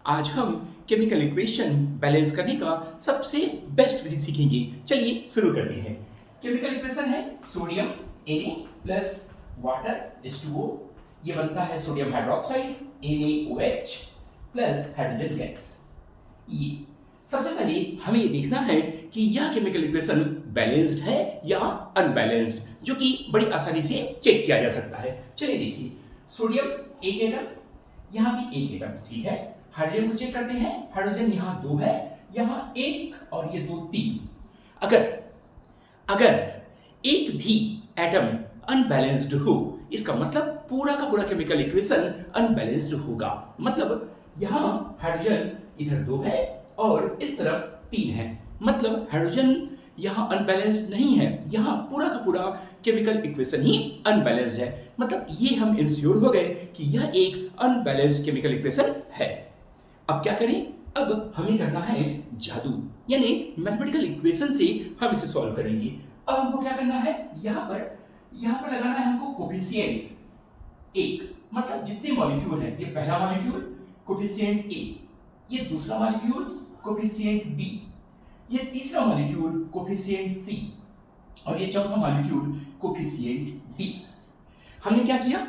आज हम chemical equation balance करने का सबसे बेस्ट विधि सीखेंगे। चलिए शुरू करते हैं। केमिकल इक्वेशन है sodium Na plus water H2O, ये बनता है sodium hydroxide NaOH plus hydrogen gas. ये सबसे पहले हमें ये देखना है कि यह केमिकल इक्वेशन बैलेंस्ड है या अनबैलेंस्ड, जो कि बड़ी आसानी से चेक किया जा सकता है। चलिए देखिए, सोडियम एक एटम, यहाँ भी एक एटम, ठीक है। हाइड्रोजन को चेक करते हैं, हाइड्रोजन यहाँ 2 है, यहाँ 1 और ये 2 3। अगर एक भी एटम अनबैलेंस्ड हो, इसका मतलब पूरा का पूरा केमिकल इक्वेशन अनबैलेंस्ड होगा। मतलब यहाँ हाइड्रोजन इधर 2 है और इस तरफ 3 है, मतलब हाइड्रोजन यहाँ अनबैलेंस्ड नहीं है, यहाँ पूरा का पूरा केमिकल इक्वेशन ही अनबैलेंस्ड है। मतलब ये हम इंश्योर हो गए कि यह एक अनबैलेंस्ड केमिकल इक्वेशन है। अब क्या करें? अब हमें करना है जादू, यानी मैथमेटिकल इक्वेशन से हम इसे सॉल्व करेंगे। अब हमको क्या करना है, यहाँ पर लगाना है हमको कोफिशिएंट्स। एक मतलब जितने मॉलिक्यूल हैं, ये पहला मॉलिक्यूल कोफिशिएंट A, ये दूसरा मॉलिक्यूल कोफिशिएंट B, ये तीसरा मॉलिक्यूल कोफिशिएंट C और ये चौथा मॉलिक्यूल कोफिशिएंट D। हमने क्या किया?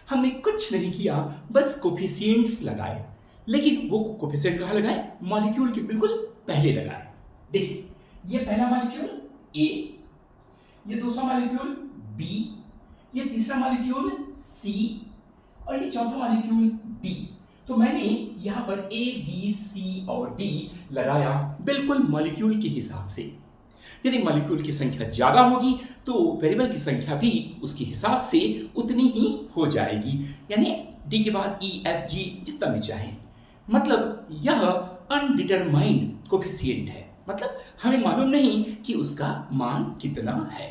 हमने कुछ नहीं किया, बस कोफिशिएंट्स लगाए। लेकिन वो कोफिशिएंट कहाँ लगाए? मॉलिक्यूल के बिल्कुल पहले लगाए। देखिए, ये पहला मॉलिक्यूल A, ये दूसरा मॉलिक्यूल B, ये तीसरा मॉलिक्यूल C और ये चौथा मॉलिक्यूल D। तो मैंने यहाँ पर A, B, C और D लगाया बिल्कुल मॉलिक्यूल के हिसाब से। यदि मॉलिक्यूल की संख्या ज्यादा होगी तो वेरिएबल की संख्या भी उसके हिसाब से उतनी ही हो जाएगी, यानी D के बाद E, F, G जितना भी चाहे। मतलब यह अनडिटरमाइंड कोफिशिएंट है, मतलब हमें मालूम नहीं कि उसका मान कितना है।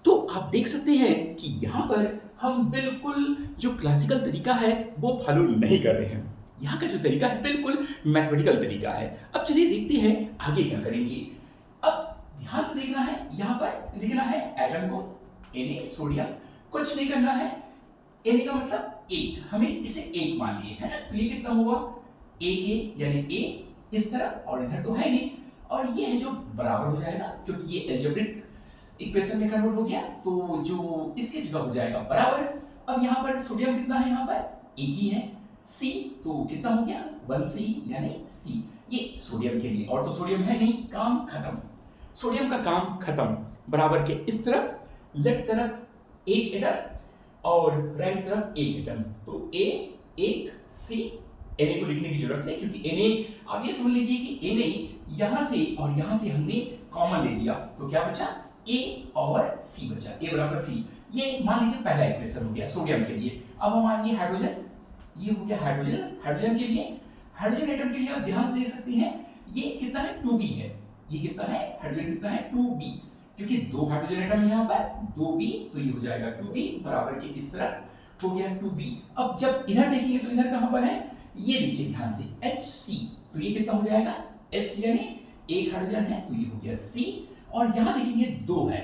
तो आप देख सकते हैं कि यहाँ पर हम बिल्कुल जो क्लासिकल तरीका है वो फॉलो नहीं कर रहे हैं। यहाँ का जो तरीका है बिल्कुल मैथमेटिकल तरीका है। अब चलिए देखते हैं आगे क्या करेंगे। अब ध्यान से देखना है, यहाँ पर देखना है एटम को Na सोडियम, कुछ नहीं करना है। Na का मतलब 1, हमें इसे 1 मान लिए है ना, तो ये कितना हुआ A यानी A इस तरफ और इधर तो है नहीं, और ये है जो बराबर हो जाएगा क्योंकि ये अलजेब्रिक इक्वेशन में कन्वर्ट हो गया, तो जो इसकी जगह हो जाएगा बराबर। अब यहाँ पर सोडियम कितना है, यहाँ पर एक ही है C, तो कितना हो गया 1C यानी C। ये सोडियम के लिए, और तो सोडियम है नहीं, काम खत्म, सोडियम का काम खत्म। बराबर के इस तरफ लेफ्ट तरफ एक एटम और राइट तरफ एक एटम, तो A एक C। Na को लिखने की जरूरत नहीं क्योंकि Na, आप ये समझ लीजिए कि Na यहां से और यहां से हमने कॉमन ले लिया, तो क्या बचा A और C बचा, A बराबर C। ये मान लीजिए पहला इक्वेशन हो गया सोडियम के लिए। अब हम आएंगे हाइड्रोजन, ये हो गया हाइड्रोजन के लिए। हाइड्रोजन एटम के लिए आप ध्यान से देख सकते हैं, ये कितना है 2B है, ये कितना है हाइड्रोजन कितना है 2B, क्योंकि 2 हाइड्रोजन एटम यहाँ पर 2B, तो ये हो जाएगा 2B बराबर के इस तरफ हो गया 2B। अब जब इधर देखेंगे तो इधर कहां पर है, ये देखिए ध्यान से HC, तो ये कितना हो जाएगा S यानी एक हाइड्रोजन है, तो ये हो गया C। और यहां देखेंगे 2 है,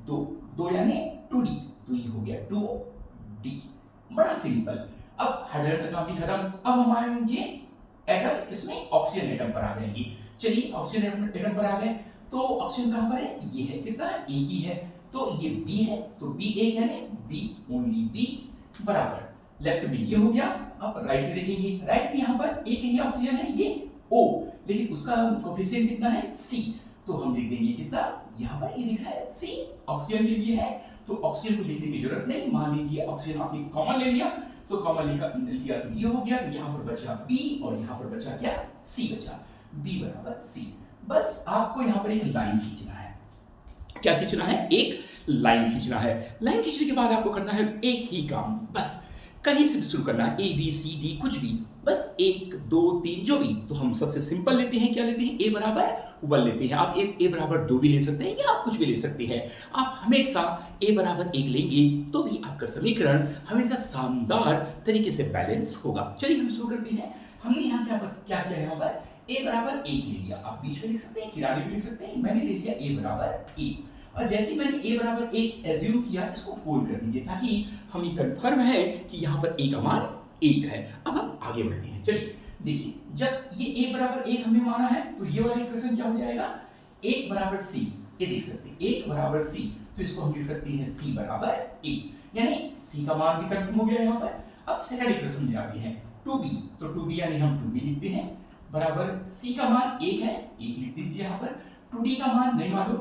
2 यानी 2D, तो ये हो गया 2D। बड़ा सिंपल। अब हाइड्रोजन का काम भी खत्म। अब हम आएंगे एटम, इसमें ऑक्सीजन एटम पर आ जाएंगे। चलिए ऑक्सीजन एटम पर आ गए, तो ऑक्सीजन कहां पर है, ये है, कितना है एक ही है, तो ये B है, तो B एक यानी B ओनली B बराबर। लेफ्ट में ये हो गया। अब राइट में देखेंगे, राइट में यहाँ पर एक ही ऑक्सीजन है, ये O, लेकिन उसका कोफिशिएंट कितना है C, तो हम लिख देंगे कितना, यहाँ पर ये लिखा है C ऑक्सीजन के लिए है, तो ऑक्सीजन को लिखने की जरूरत नहीं। मान लीजिए ऑक्सीजन आपने कॉमन ले लिया, तो कॉमन लिया तो ये हो गया, तो यहाँ पर बचा B और यहाँ पर बचा क्या C बचा, B बराबर C। बस आपको यहाँ पर एक लाइन खींचना है। क्या खींचना है? एक लाइन खींचना है। लाइन खींचने के बाद आपको करना है एक ही काम, बस कहीं से भी शुरू करना है, A B C D कुछ भी, बस 1 2 3 जो भी। तो हम सबसे सिंपल लेते हैं, क्या लेते हैं, A बराबर 1 लेते हैं। आप A बराबर 2 भी ले सकते हैं या आप कुछ भी ले सकते हैं। आप हमेशा A बराबर 1 लेंगे तो भी आपका समीकरण हमेशा शानदार तरीके से बैलेंस होगा। चलिए हम शुरू करते हैं। हमने यहाँ क्या किया, यहाँ पर A बराबर 1 ले लिया, आप बीच में लिख सकते हैं, किनारे भी लिख सकते हैं, मैंने ले लिया A बराबर 1। और जैसे मैंने A बराबर 1 एज्यूम किया, इसको बोल्ड कर दीजिए ताकि हमें कंफर्म है कि यहाँ पर A का मान 1 है। अब हम आगे बढ़ते हैं। चलिए देखिए जब ये a बराबर 1 हमने माना है तो ये वाला इक्वेशन क्या हो जाएगा, 1 बराबर c, ये देख सकते हैं 1 बराबर c, तो इसको हम लिख सकते हैं c बराबर a, यानी c का मान भी कंफर्म हो गया यहाँ पर। अब सेकंड इक्वेशन में आते हैं 2b, तो 2b यानी हम 2b लिखते हैं बराबर c का मान 1 है, 1 लिख दीजिए यहाँ पर, 2d का मान नहीं मालूम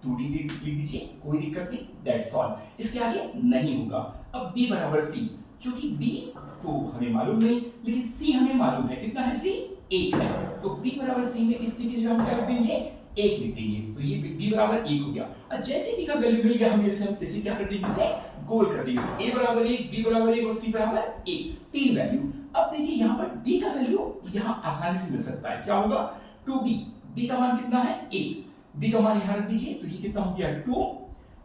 2d लिख दीजिए, कोई दिक्कत नहीं, दैट्स ऑल, इसके आगे नहीं होगा। अब b बराबर c, चूंकि b तो हमें मालूम नहीं लेकिन c हमें मालूम है, कितना है c, 1 है, तो b बराबर c में इस c की जगह हम क्या लिख देंगे, 1 लिख देंगे, तो ये b बराबर 1 हो गया। और जैसे b का वैल्यू मिल गया हमें इसे क्या कर देंगे, इसे गोल कर देंगे, a बराबर 1, b बराबर 1 और c बराबर 1, 3 वैल्यू। अब देखिए यहाँ पर d का वैल्यू यहाँ आसानी से मिल सकता है, क्या होगा 2b, b का मान कितना है 1, b का मान यहाँ रख दीजिए, तो ये कितना हो गया 2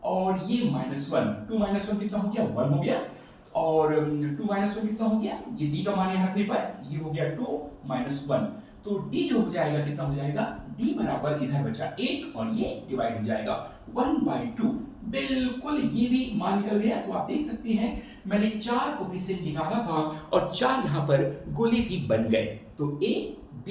और ये -1, 2 - 1 कितना हो गया 1 हो गया, और 2 - 1 कितना हो गया, ये d का मान यहाँ रखने पर ये हो गया 2 - 1, तो d जो हो जाएगा कितना हो जाएगा, d बराबर इधर बचा 1 और ये डिवाइड हो जाएगा 1/2, बिल्कुल ये भी मान निकल गया। तो आप देख सकते हैं मैंने 4 कोफिशिएंट निकाला था और 4 यहाँ पर गोले भी बन गए, तो a, b,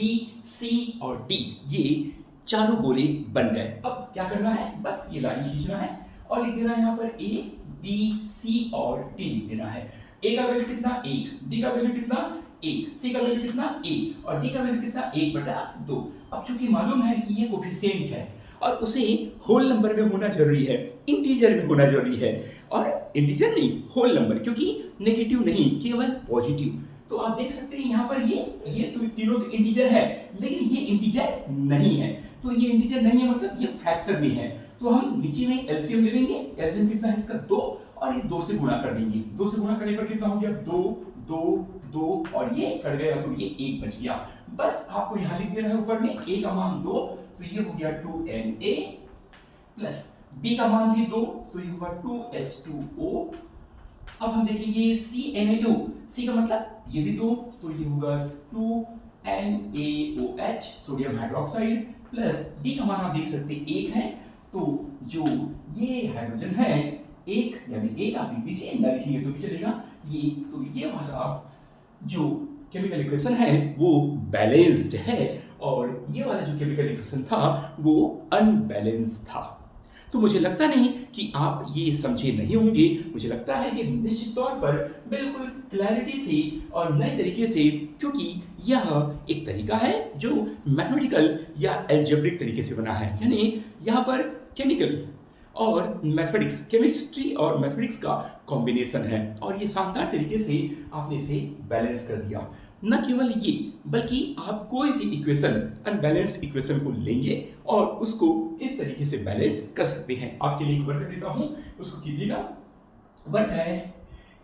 c और d ये चारों गोले बन गए। अब क्या करना है, बस ये लाइन खींचना है और लिख देना यहाँ पर a, b, c और d लिख देना है। a का वैल्यू कितना 1, b का वैल्यू कितना 1, c का वैल्यू कितना 1 और d का वैल्यू कितना 1/2। अब चूंकि मालूम है कि ये कोफिशिएंट है और उसे होल नंबर में होना जरूरी है, इंटीजर में होना जरूरी है, और इंटीजर नहीं होल नंबर, क्योंकि नेगेटिव नहीं केवल पॉजिटिव। तो आप देख सकते हैं यहाँ पर ये तो तीनों तो इंटीजर है लेकिन ये इंटीजर नहीं है, तो ये इंटीजर नहीं है मतलब ये फ्रैक्शन में है, तो हम नीचे में एलसीएम ले लेंगे। एलसीएम कितना है इसका 2 और ये 2 से गुणा कर देंगे, 2 से गुणा करने पर कितना हो गया 2 2 2 और ये कट गया तो ये 1 बच गया। बस आपको यहाँ लिख देना है ऊपर में a का मान 2, तो ये हो गया 2Na प्लस b का मान भी 2, तो ये होगा 2S2O। अब हम देखेंगे CNA2, C का मतलब ये भी 2, तो ये होगा 2NaOH sodium hydroxide plus D का मान आप देख सकते हैं 1 है, तो जो ये हाइड्रोजन है 1 यानी 1 आप लिख दीजिए, ना लिखेंगे तो भी चलेगा ये, तो ये वाला जो केमिकल इक्वेशन है वो बैलेंस्ड है और ये वाला जो केमिकल इक्वेशन था वो अनबैलेंस्ड था। तो मुझे लगता नहीं कि आप ये समझे नहीं होंगे, मुझे लगता है कि निश्चित तौर पर बिल्कुल क्लैरिटी से और नए तरीके से, क्योंकि यह एक तरीका है जो मैथमेटिकल या एल्जेब्रिक तरीके से बना है, यानी यहाँ पर केमिकल और मैथमेटिक्स, केमिस्ट्री और मैथमेटिक्स का कॉम्बिनेशन है और ये शानदार तरीके से आपने इसे बैलेंस कर दिया। न केवल ये बल्कि आप कोई भी इक्वेशन, अनबैलेंस्ड इक्वेशन को लेंगे और उसको इस तरीके से बैलेंस कर सकते हैं। आपके लिए एक वर्क देता हूं, उसको कीजिएगा। वर्क है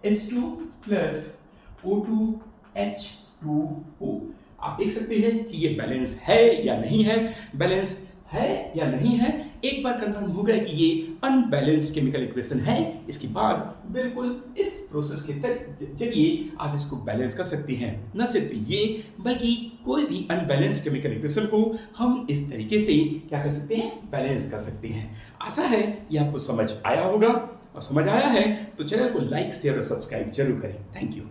H2 प्लस O2 H2O। आप देख सकते हैं कि ये बैलेंस है या नहीं है, बैलेंस है या नहीं है। एक बार कंफर्म हो गया कि ये अनबैलेंस्ड केमिकल इक्वेशन है, इसके बाद बिल्कुल इस प्रोसेस के जरिए आप इसको बैलेंस कर सकते हैं। न सिर्फ ये बल्कि कोई भी अनबैलेंस्ड केमिकल इक्वेशन को हम इस तरीके से क्या कर सकते हैं, बैलेंस कर सकते हैं। आशा है ये आपको समझ आया होगा, और समझ आया है तो चैनल को लाइक शेयर और सब्सक्राइब जरूर करें। Thank you.